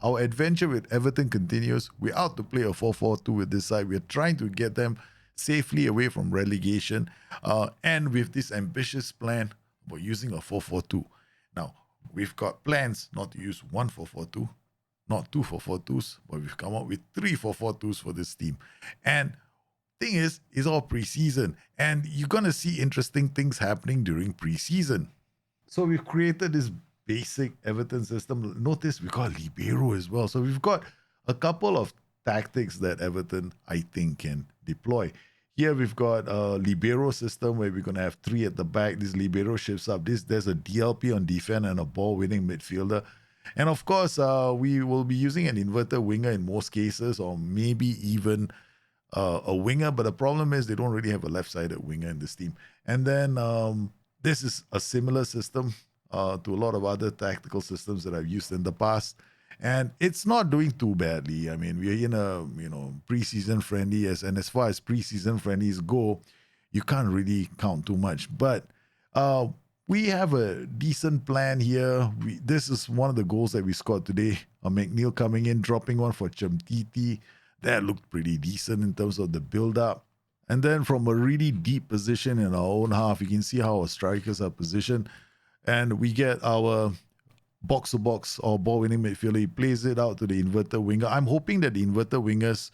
our adventure with Everton continues. We're out to play a 4-4-2 with this side. We're trying to get them safely away from relegation, and with this ambitious plan about using a 4-4-2. Now, we've got plans not to use one 4-4-2, not two 4-4-2s, but we've come up with three 4-4-2s for this team. And thing is, it's all preseason, and you're going to see interesting things happening during preseason. So we've created this basic Everton system. Notice we got libero as well. So we've got a couple of tactics that Everton, I think, can deploy. Here we've got a libero system where we're going to have three at the back. This libero shifts up. There's a DLP on defense and a ball-winning midfielder. And of course, we will be using an inverted winger in most cases, or maybe even a winger. But the problem is they don't really have a left-sided winger in this team. And then this is a similar system to a lot of other tactical systems that I've used in the past. And it's not doing too badly. I mean, we're in a preseason friendly, and as far as preseason friendlies go, you can't really count too much. But we have a decent plan here. This is one of the goals that we scored today. McNeil coming in, dropping one for Chamtiti. That looked pretty decent in terms of the build-up. And then from a really deep position in our own half, you can see how our strikers are positioned. And we get our box-to-box or ball-winning midfielder. He plays it out to the inverted winger. I'm hoping that the inverted wingers,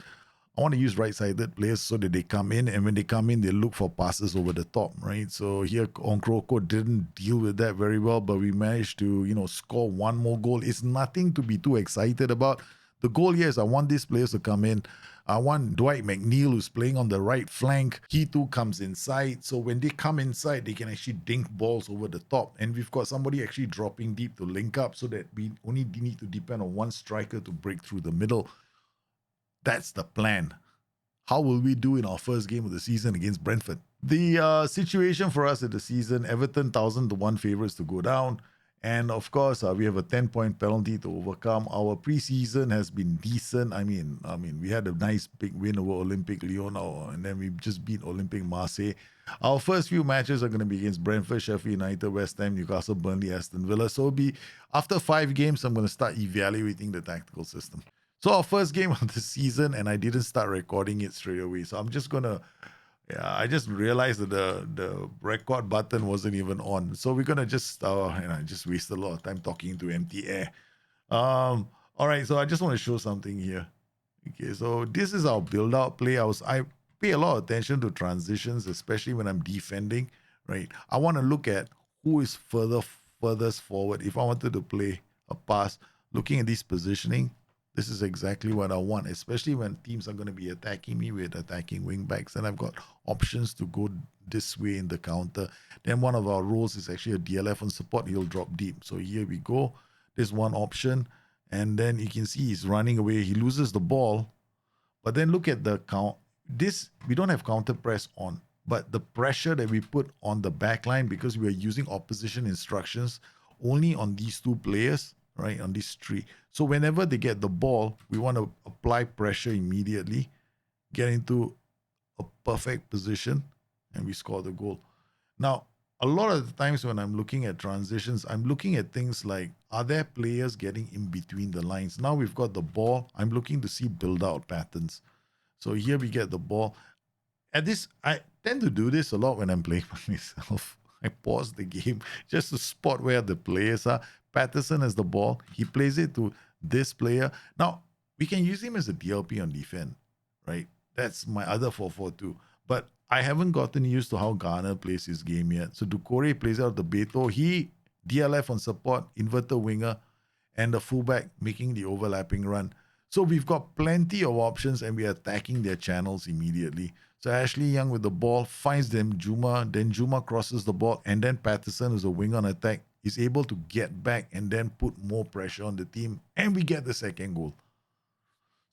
I want to use right-sided players so that they come in, and when they come in, they look for passes over the top, right? So here, Onkroko didn't deal with that very well, but we managed to, score one more goal. It's nothing to be too excited about. The goal here is I want these players to come in. I want Dwight McNeil, who's playing on the right flank. He too comes inside. So when they come inside, they can actually dink balls over the top. And we've got somebody actually dropping deep to link up so that we only need to depend on one striker to break through the middle. That's the plan. How will we do in our first game of the season against Brentford? The situation for us at the season, Everton 1,000-1 favourites to go down. And of course, we have a 10-point penalty to overcome. Our preseason has been decent. I mean, we had a nice big win over Olympique Lyon, and then we just beat Olympique Marseille. Our first few matches are going to be against Brentford, Sheff Utd, West Ham, Newcastle, Burnley, Aston Villa. So after 5 games, I'm going to start evaluating the tactical system. So our first game of the season, and I didn't start recording it straight away. So I'm just going to... I just realized that the record button wasn't even on. So we're going to just, I just wasted a lot of time talking to empty air. All right, so I just want to show something here. Okay, so this is our build-out play. I pay a lot of attention to transitions, especially when I'm defending, right? I want to look at who is furthest forward. If I wanted to play a pass, looking at this positioning, this is exactly what I want, especially when teams are going to be attacking me with attacking wing backs, and I've got options to go this way in the counter. Then one of our roles is actually a DLF on support. He'll drop deep. So here we go. There's one option, and then you can see he's running away. He loses the ball, but then look at the count. We don't have counter press on, but the pressure that we put on the back line, because we are using opposition instructions only on these 2 players, right, on these 3. So whenever they get the ball, we want to apply pressure immediately, get into a perfect position, and we score the goal. Now, a lot of the times when I'm looking at transitions, I'm looking at things like, are there players getting in between the lines? Now we've got the ball. I'm looking to see build-out patterns. So here we get the ball. I tend to do this a lot when I'm playing by myself. I pause the game just to spot where the players are. Patterson has the ball. He plays it to this player. Now, we can use him as a DLP on defense, right? That's my other 4-4-2. But I haven't gotten used to how Garner plays his game yet. So Doucouré plays out the Beto. He DLF on support, inverted winger, and the fullback making the overlapping run. So we've got plenty of options, and we're attacking their channels immediately. So Ashley Young with the ball finds them Juma. Then Juma crosses the ball, and then Patterson, who's a wing on attack, is able to get back and then put more pressure on the team, and we get the second goal.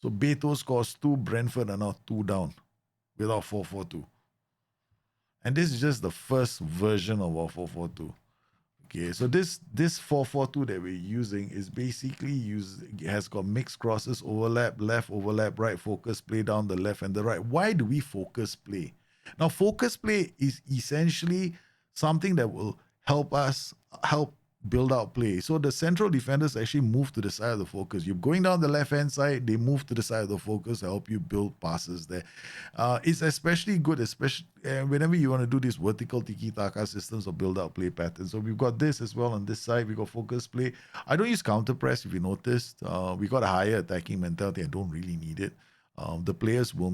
So Beto scores 2, Brentford are now 2 down with our 4-4-2. And this is just the first version of our 4-4-2. Okay, so this 4-4-2 that we're using is basically has got mixed crosses, overlap, left, overlap, right, focus play down the left and the right. Why do we focus play? Now, focus play is essentially something that will help build out play. So the central defenders actually move to the side of the focus. You're going down the left-hand side, they move to the side of the focus to help you build passes there. It's especially good, especially whenever you want to do these vertical tiki-taka systems or build out play patterns. So we've got this as well on this side. We've got focus play. I don't use counter press, if you noticed. We got a higher attacking mentality. I don't really need it. The players will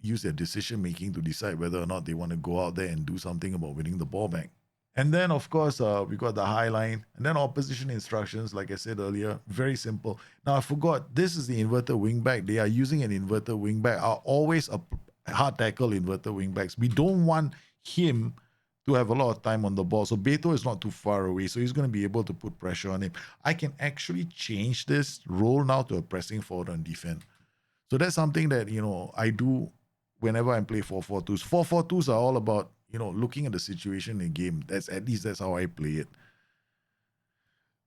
use their decision making to decide whether or not they want to go out there and do something about winning the ball back. And then, of course, we got the high line. And then opposition instructions, like I said earlier, very simple. Now, I forgot, this is the inverted wingback. They are using an inverted wingback. Are always a hard tackle inverted wingbacks. We don't want him to have a lot of time on the ball. So Beto is not too far away. So he's going to be able to put pressure on him. I can actually change this role now to a pressing forward on defense. So that's something that, I do whenever I play 4-4-2s. 4-4-2s are all about, looking at the situation in the game. That's how I play it.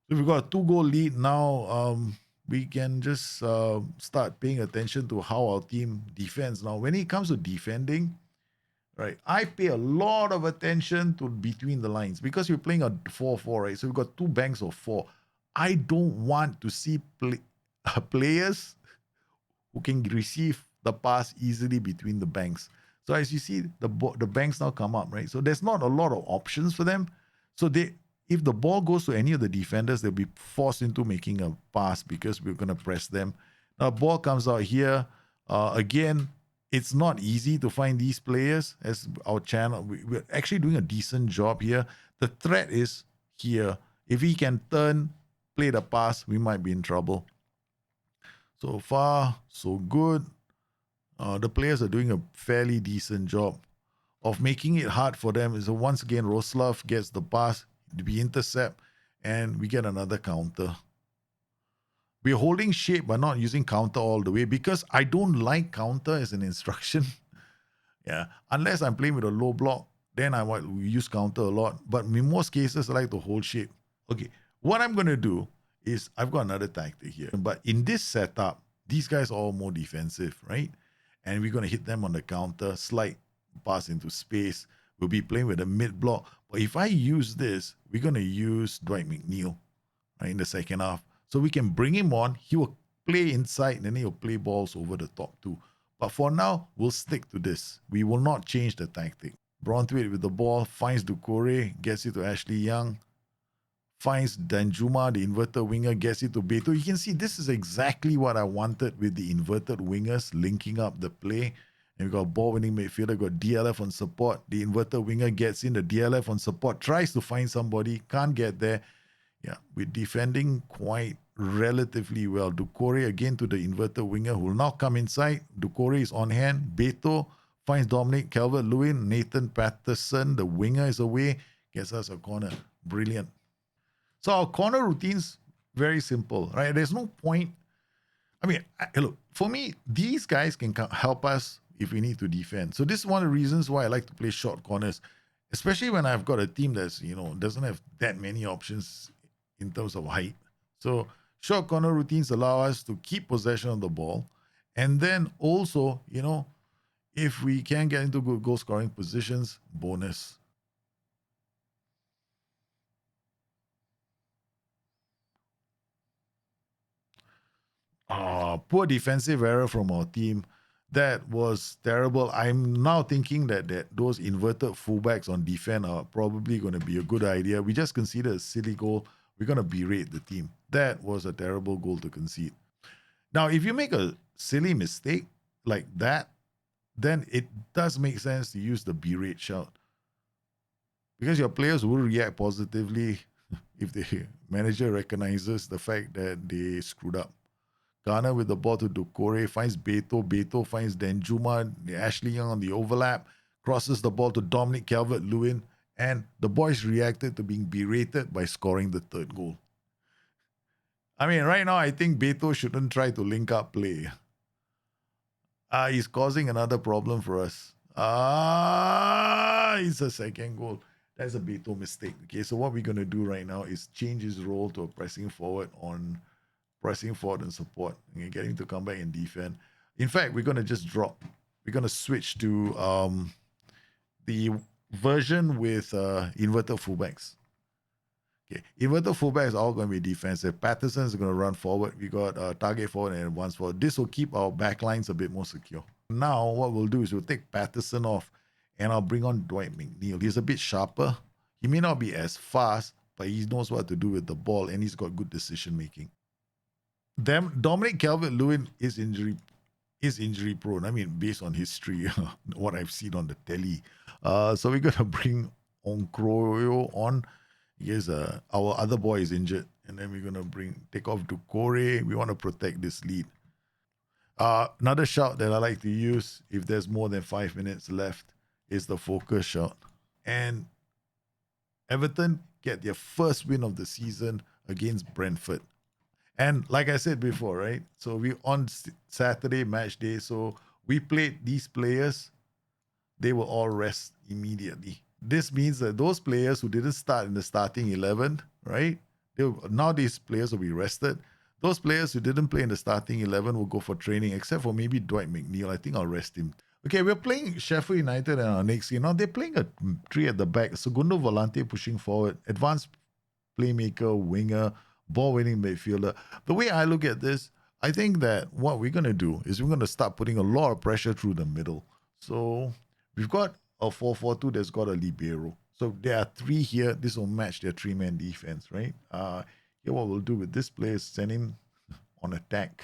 So we've got a 2-goal lead now. We can just start paying attention to how our team defends. Now, when it comes to defending, right, I pay a lot of attention to between the lines because we're playing a 4-4, right? So we've got 2 banks of 4. I don't want to see players who can receive the pass easily between the banks. So as you see, the banks now come up, right? So there's not a lot of options for them. So if the ball goes to any of the defenders, they'll be forced into making a pass because we're going to press them. Now, ball comes out here. Again, it's not easy to find these players. As our channel, we're actually doing a decent job here. The threat is here. If he can play the pass, we might be in trouble. So far, so good. The players are doing a fairly decent job of making it hard for them. So once again, Roslav gets the pass, we intercept, and we get another counter. We're holding shape but not using counter all the way because I don't like counter as an instruction. Yeah, unless I'm playing with a low block, then I might use counter a lot. But in most cases, I like to hold shape. Okay, what I'm going to do is I've got another tactic here. But in this setup, these guys are all more defensive, right? And we're going to hit them on the counter, slight pass into space. We'll be playing with a mid block. But if I use this, we're going to use Dwight McNeil, right, in the second half. So we can bring him on. He will play inside, and then he'll play balls over the top too. But for now, we'll stick to this. We will not change the tactic. Brentford with the ball, finds Doucouré, gets it to Ashley Young. Finds Danjuma, the inverted winger, gets it to Beto. You can see this is exactly what I wanted with the inverted wingers linking up the play. And we've got ball-winning midfielder, got DLF on support. The inverted winger gets in, the DLF on support, tries to find somebody, can't get there. Yeah, we're defending quite relatively well. Doucouré again to the inverted winger who will now come inside. Doucouré is on hand. Beto finds Dominic Calvert-Lewin. Nathan Patterson, the winger, is away. Gets us a corner. Brilliant. So our corner routine's very simple, right? There's no point. I mean, look, for me, these guys can help us if we need to defend. So this is one of the reasons why I like to play short corners, especially when I've got a team that's, doesn't have that many options in terms of height. So short corner routines allow us to keep possession of the ball. And then also, if we can get into good goal scoring positions, bonus. Poor defensive error from our team. That was terrible. I'm now thinking that those inverted fullbacks on defense are probably going to be a good idea. We just conceded a silly goal. We're going to berate the team. That was a terrible goal to concede. Now, if you make a silly mistake like that, then it does make sense to use the berate shout. Because your players will react positively if the manager recognizes the fact that they screwed up. Garner with the ball to Doucouré, finds Beto. Beto finds Danjuma, Ashley Young on the overlap, crosses the ball to Dominic Calvert-Lewin, and the boys reacted to being berated by scoring the third goal. I mean, right now, I think Beto shouldn't try to link up play. He's causing another problem for us. It's a second goal. That's a Beto mistake. Okay, so what we're going to do right now is change his role to a pressing forward and support. Okay, getting to come back and defend. In fact, we're going to just drop. We're going to switch to the version with inverted fullbacks. Okay, inverted fullback is all going to be defensive. Patterson is going to run forward. We got target forward and advance forward. This will keep our backlines a bit more secure. Now, what we'll do is we'll take Patterson off and I'll bring on Dwight McNeil. He's a bit sharper. He may not be as fast, but he knows what to do with the ball and he's got good decision making. Dominic Calvert-Lewin is injury prone. I mean, based on history, what I've seen on the telly. So we're gonna bring Onkroyo on. Because our other boy is injured, and then we're gonna take off Doucouré. We want to protect this lead. Another shout that I like to use if there's more than 5 minutes left is the focus shout. And Everton get their first win of the season against Brentford. And like I said before, right? So we on Saturday match day, so we played these players. They will all rest immediately. This means that those players who didn't start in the starting 11, right? Now these players will be rested. Those players who didn't play in the starting 11 will go for training, except for maybe Dwight McNeil. I think I'll rest him. Okay, we're playing Sheffield United in our next game. Now they're playing a three at the back. Segundo Volante pushing forward, advanced playmaker, winger, ball-winning midfielder. The way I look at this, I think that what we're going to do is we're going to start putting a lot of pressure through the middle. So we've got a 4-4-2 that's got a libero. So there are three here. This will match their three-man defense, right? Here what we'll do with this player is send him on attack.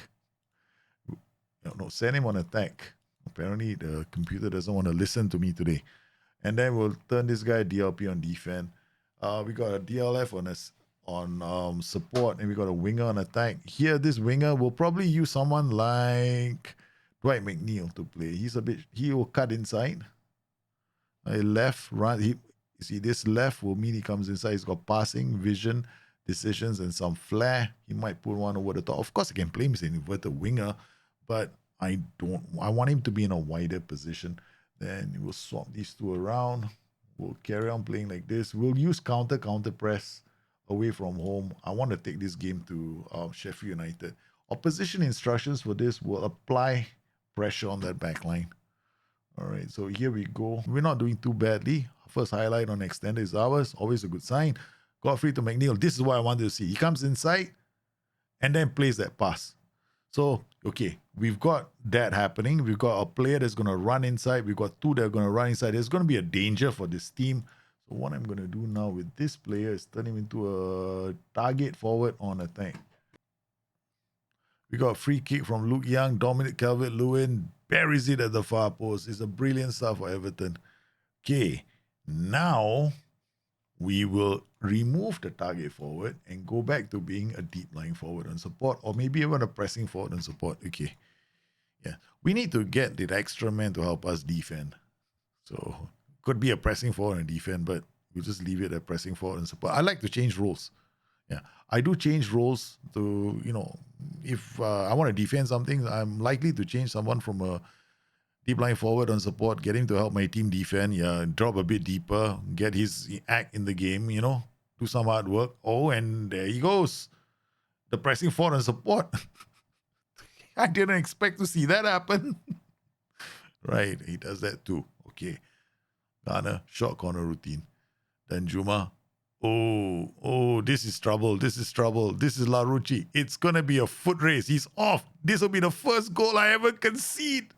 No, send him on attack. Apparently the computer doesn't want to listen to me today. And then we'll turn this guy DLP on defense. We got a DLF on support, and we got a winger on attack. Here, this winger will probably use someone like Dwight McNeil to play. He will cut inside. Left, right. This left will mean he comes inside. He's got passing, vision, decisions, and some flair. He might put one over the top. Of course, I can play him as an inverted winger, but I want him to be in a wider position. Then we'll swap these two around. We'll carry on playing like this. We'll use counter press away from home. I want to take this game to Sheff Utd. Opposition instructions for this will apply pressure on that back line. All right, so here we go. We're not doing too badly. First highlight on extended is ours. Always a good sign. Godfrey to McNeil. This is what I wanted to see. He comes inside and then plays that pass. So, okay, we've got that happening. We've got a player that's going to run inside. We've got two that are going to run inside. There's going to be a danger for this team. So what I'm going to do now with this player is turn him into a target forward on attack. We got a free kick from Luke Young. Dominic Calvert-Lewin buries it at the far post. It's a brilliant start for Everton. Okay, now we will remove the target forward and go back to being a deep lying forward on support, or maybe even a pressing forward on support. Okay, yeah, we need to get the extra man to help us defend. So could be a pressing forward and defend, but we'll just leave it at pressing forward and support. I like to change roles. Yeah, I do change roles to, if I want to defend something, I'm likely to change someone from a deep line forward on support, get him to help my team defend, drop a bit deeper, get his act in the game, do some hard work. Oh, and there he goes. The pressing forward on support. I didn't expect to see that happen. Right, he does that too. Okay. Ghana, short corner routine. Then Juma. Oh, this is trouble. This is Larucci. It's going to be a foot race. He's off. This will be the first goal I ever concede.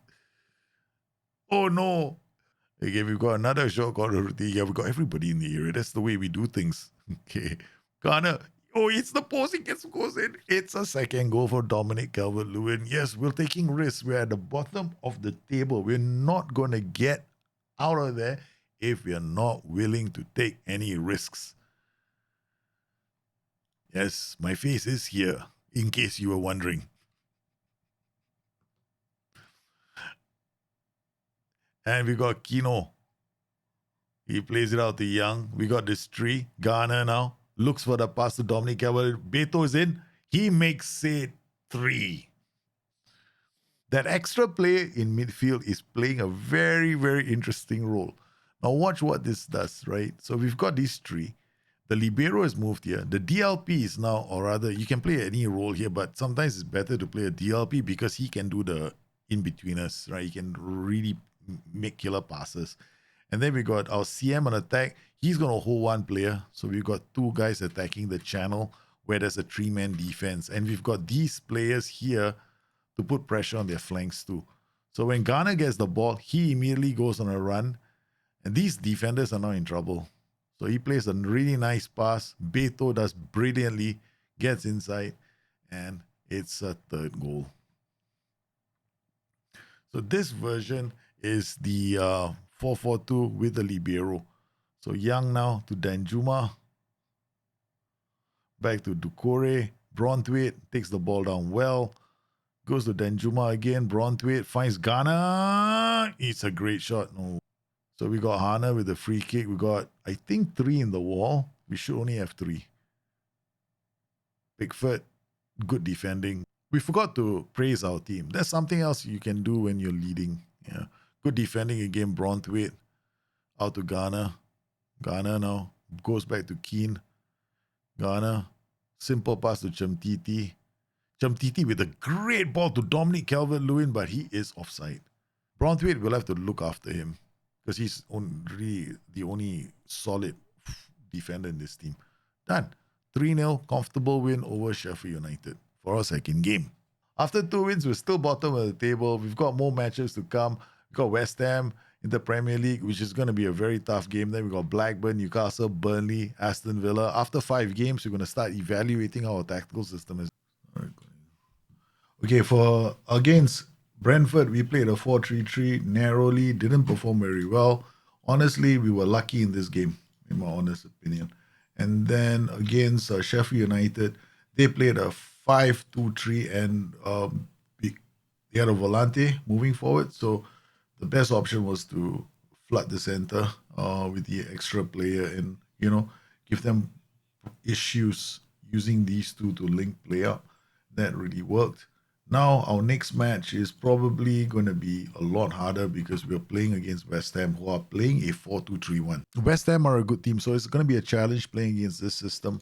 Oh, no. Okay, we've got another short corner routine. Yeah, we've got everybody in the area. That's the way we do things. Okay. Ghana. Oh, it's the post. It goes in. It's a second goal for Dominic Calvert-Lewin. Yes, we're taking risks. We're at the bottom of the table. We're not going to get out of there if we're not willing to take any risks. Yes, my face is here, in case you were wondering. And we got Kino. He plays it out to Young. We got this tree. Ghana now. Looks for the pass to Dominic Calvert. Beto is in. He makes it 3. That extra player in midfield is playing a very, very interesting role. Now watch what this does, right? So we've got these 3. The libero is moved here. The DLP is now, or rather, you can play any role here, but sometimes it's better to play a DLP because he can do the in-betweeners, right? He can really make killer passes. And then we got our CM on attack. He's going to hold one player. So we've got two guys attacking the channel where there's a three-man defense. And we've got these players here to put pressure on their flanks too. So when Ghana gets the ball, he immediately goes on a run. And these defenders are now in trouble. So he plays a really nice pass. Beto does brilliantly, gets inside, and it's a third goal. So this version is the 4-4-2 with the libero. So Young now to Danjuma. Back to Doucouré. Braunthwaite takes the ball down well. Goes to Danjuma again. Braunthwaite finds Ghana. It's a great shot. No. So we got Hana with the free kick. We got, I think, 3 in the wall. We should only have 3. Pickford, good defending. We forgot to praise our team. That's something else you can do when you're leading. Yeah, good defending again. Braunthwaite out to Ghana. Ghana now goes back to Keane. Ghana, simple pass to Chamtiti. Chamtiti with a great ball to Dominic Calvert-Lewin, but he is offside. Braunthwaite will have to look after him because he's only the only solid defender in this team. Done. 3-0, comfortable win over Sheff United for our second game. After 2 wins, we're still bottom of the table. We've got more matches to come. We've got West Ham in the Premier League, which is going to be a very tough game. Then we've got Blackburn, Newcastle, Burnley, Aston Villa. After 5 games, we're going to start evaluating our tactical system. Okay, for against Brentford, we played a 4-3-3 narrowly, didn't perform very well. Honestly, we were lucky in this game, in my honest opinion. And then against Sheff United, they played a 5-2-3 and they had a volante moving forward. So the best option was to flood the center with the extra player and, give them issues using these two to link play up. That really worked. Now, our next match is probably going to be a lot harder because we're playing against West Ham, who are playing a 4-2-3-1. West Ham are a good team, so it's going to be a challenge playing against this system.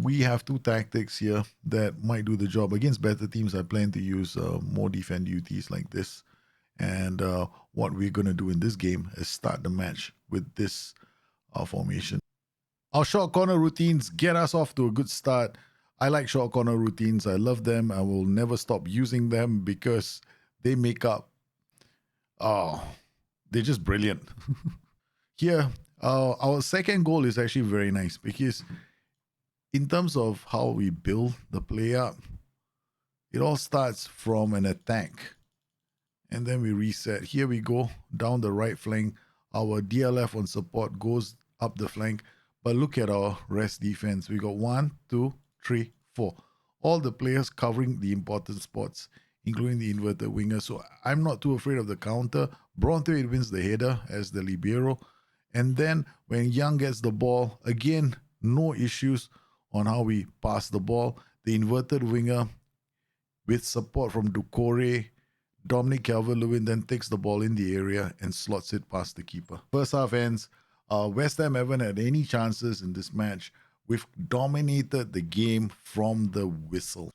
We have 2 tactics here that might do the job. Against better teams, I plan to use more defend duties like this. And what we're going to do in this game is start the match with this formation. Our short corner routines get us off to a good start. I like short corner routines. I love them. I will never stop using them because they make up. They're just brilliant. Here, our second goal is actually very nice because in terms of how we build the play up, it all starts from an attack. And then we reset. Here we go down the right flank. Our DLF on support goes up the flank. But look at our rest defense. We got 1, 2, 3, 4. All the players covering the important spots, including the inverted winger. So I'm not too afraid of the counter. Braunthwaite wins the header as the libero. And then when Young gets the ball, again, no issues on how we pass the ball. The inverted winger with support from Doucouré, Dominic Calvert-Lewin then takes the ball in the area and slots it past the keeper. First half ends. West Ham haven't had any chances in this match. We've dominated the game from the whistle.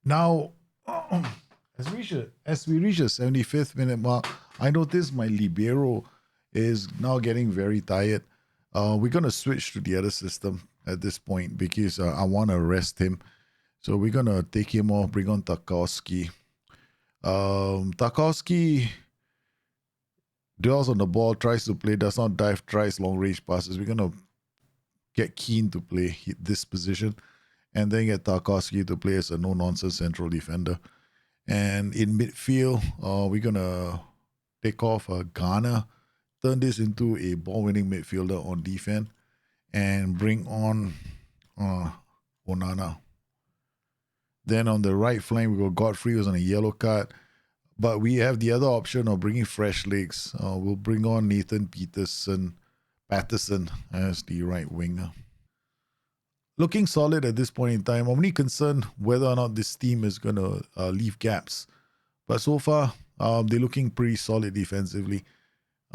Now, as we reach the 75th minute mark, I noticed my libero is now getting very tired. We're going to switch to the other system at this point because I want to rest him. So we're going to take him off, bring on Tarkowski. Tarkowski dwells on the ball, tries to play, does not dive, tries long range passes. We're going to get Keane to play this position and then get Tarkowski to play as a no-nonsense central defender. And in midfield, we're going to take off Ghana, turn this into a ball-winning midfielder on defense, and bring on Onana. Then on the right flank, we got Godfrey, who's on a yellow card. But we have the other option of bringing fresh legs. We'll bring on Nathan Patterson as the right winger. Looking solid at this point in time. I'm only concerned whether or not this team is going to leave gaps. But so far, they're looking pretty solid defensively.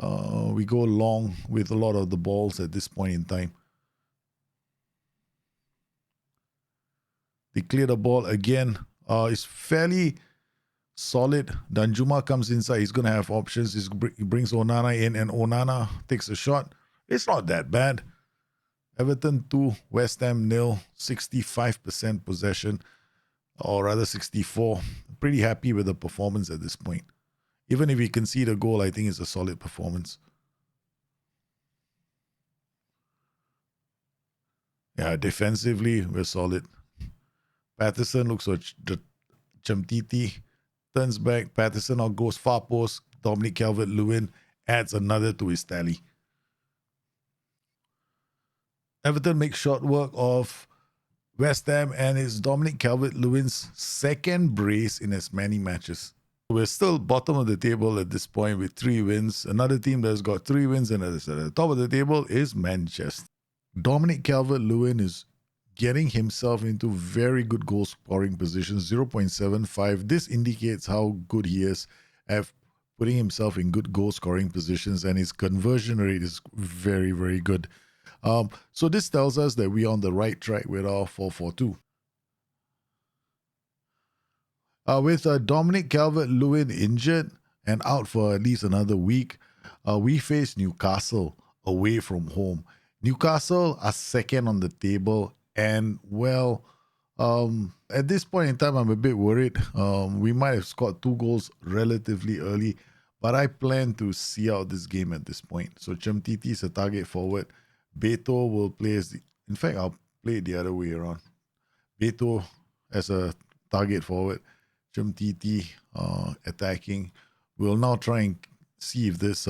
We go long with a lot of the balls at this point in time. They clear the ball again. It's fairly solid. Danjuma comes inside. He's going to have options. He brings Onana in, and Onana takes a shot. It's not that bad. Everton 2, West Ham 0, 65% possession, or rather 64. Pretty happy with the performance at this point. Even if we concede a goal, I think it's a solid performance. Yeah, defensively, we're solid. Patterson looks for Chamtiti, turns back. Patterson now goes far post. Dominic Calvert-Lewin adds another to his tally. Everton makes short work of West Ham, and it's Dominic Calvert-Lewin's second brace in as many matches. We're still bottom of the table at this point with 3 wins. Another team that's got 3 wins and at the top of the table is Manchester. Dominic Calvert-Lewin is getting himself into very good goal scoring positions, 0.75. This indicates how good he is at putting himself in good goal scoring positions, and his conversion rate is very, very good. So this tells us that we're on the right track with our 4-4-2. With Dominic Calvert-Lewin injured and out for at least another week, we face Newcastle away from home. Newcastle are second on the table, and well, at this point in time, I'm a bit worried. We might have scored 2 goals relatively early, but I plan to see out this game at this point. So Chamtiti is a target forward. Beto will play as in fact, I'll play it the other way around. Beto as a target forward. Chamtiti attacking. We'll now try and see if this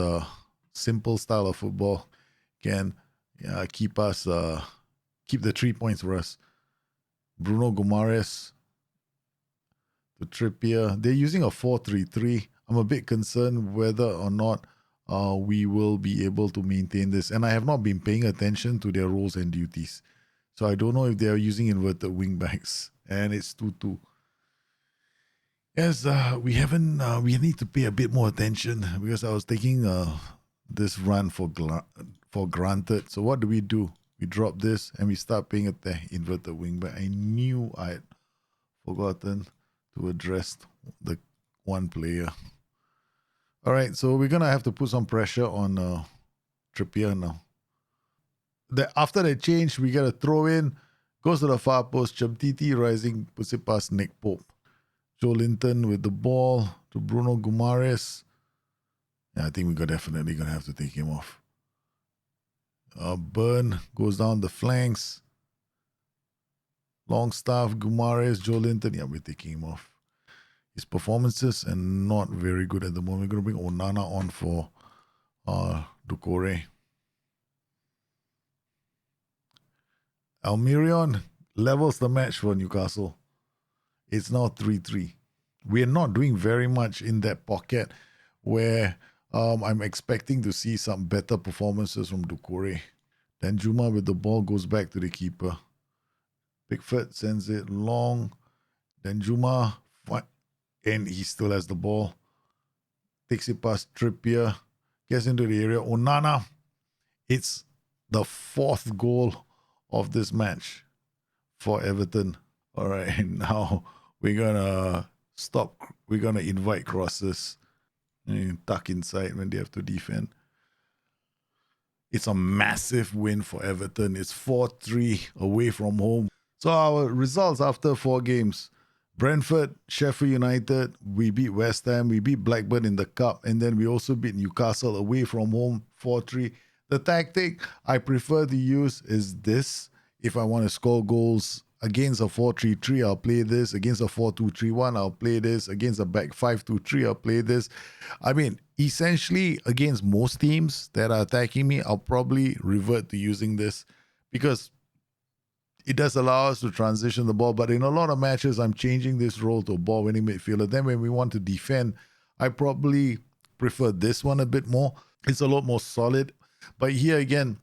simple style of football can keep the 3 points for us. Bruno Guimaraes to Trippier. They're using a 4-3-3. I'm a bit concerned whether or not we will be able to maintain this. And I have not been paying attention to their roles and duties. So I don't know if they are using inverted wing backs. And it's 2-2. Yes, we need to pay a bit more attention because I was taking this run for granted. So what do? We drop this and we start paying attention. Inverted wing back. I knew I had forgotten to address the one player. All right, so we're gonna have to put some pressure on Trippier now. After that change, we get a throw in, goes to the far post. Chamtiti rising, puts it past Nick Pope. Joe Linton with the ball to Bruno Guimaraes. Yeah, I think we're definitely gonna have to take him off. Burn goes down the flanks. Longstaff, Guimaraes, Joe Linton. Yeah, we're taking him off. His performances are not very good at the moment. We're going to bring Onana on for Doucouré. Almirion levels the match for Newcastle. It's now 3-3. We're not doing very much in that pocket where I'm expecting to see some better performances from Doucouré. Then Juma with the ball goes back to the keeper. Pickford sends it long. Then Juma, and he still has the ball. Takes it past Trippier. Gets into the area. Onana. It's the 4th goal of this match for Everton. All right, now we're going to stop. We're going to invite crosses and tuck inside when they have to defend. It's a massive win for Everton. It's 4-3 away from home. So our results after 4 games. Brentford, Sheff Utd, we beat West Ham, we beat Blackburn in the Cup, and then we also beat Newcastle away from home, 4-3. The tactic I prefer to use is this. If I want to score goals against a 4-3-3, I'll play this. Against a 4-2-3-1, I'll play this. Against a back 5-2-3, I'll play this. I mean, essentially, against most teams that are attacking me, I'll probably revert to using this because it does allow us to transition the ball, but in a lot of matches, I'm changing this role to a ball-winning midfielder. Then when we want to defend, I probably prefer this one a bit more. It's a lot more solid. But here again,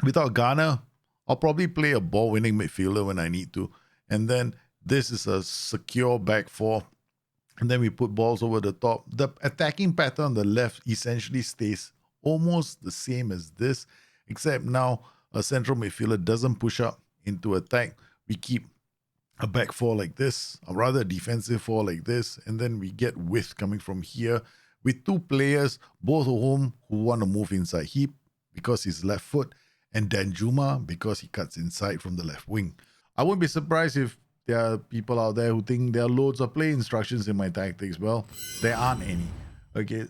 without Ghana, I'll probably play a ball-winning midfielder when I need to. And then this is a secure back 4. And then we put balls over the top. The attacking pattern on the left essentially stays almost the same as this, except now a central midfielder doesn't push up into attack. We keep a back four like this, or rather a defensive four like this, and then we get width coming from here with two players, both of whom who want to move inside. He, because he's left foot, and Danjuma, because he cuts inside from the left wing. I wouldn't be surprised if there are people out there who think there are loads of play instructions in my tactics. Well, there aren't any. Okay,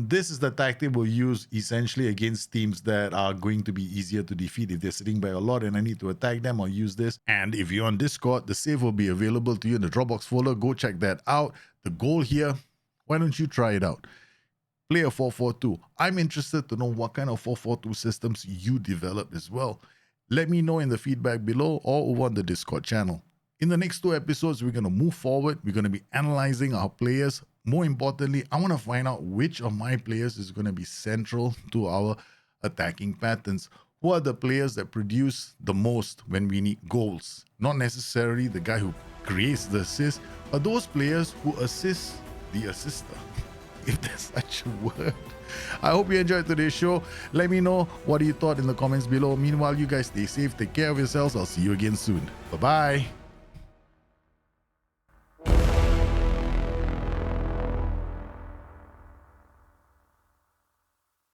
this is the tactic we'll use essentially against teams that are going to be easier to defeat. If they're sitting back a lot and I need to attack them, I'll use this. And if you're on Discord, the save will be available to you in the Dropbox folder. Go check that out. The goal here, why don't you try it out? Play a 4-4-2. I'm interested to know what kind of 4-4-2 systems you developed as well. Let me know in the feedback below or over on the Discord channel. In the next 2 episodes, we're going to move forward. We're going to be analyzing our players. More importantly, I want to find out which of my players is going to be central to our attacking patterns. Who are the players that produce the most when we need goals? Not necessarily the guy who creates the assist, but those players who assist the assister, if there's such a word. I hope you enjoyed today's show. Let me know what you thought in the comments below. Meanwhile, you guys stay safe, take care of yourselves. I'll see you again soon. Bye-bye.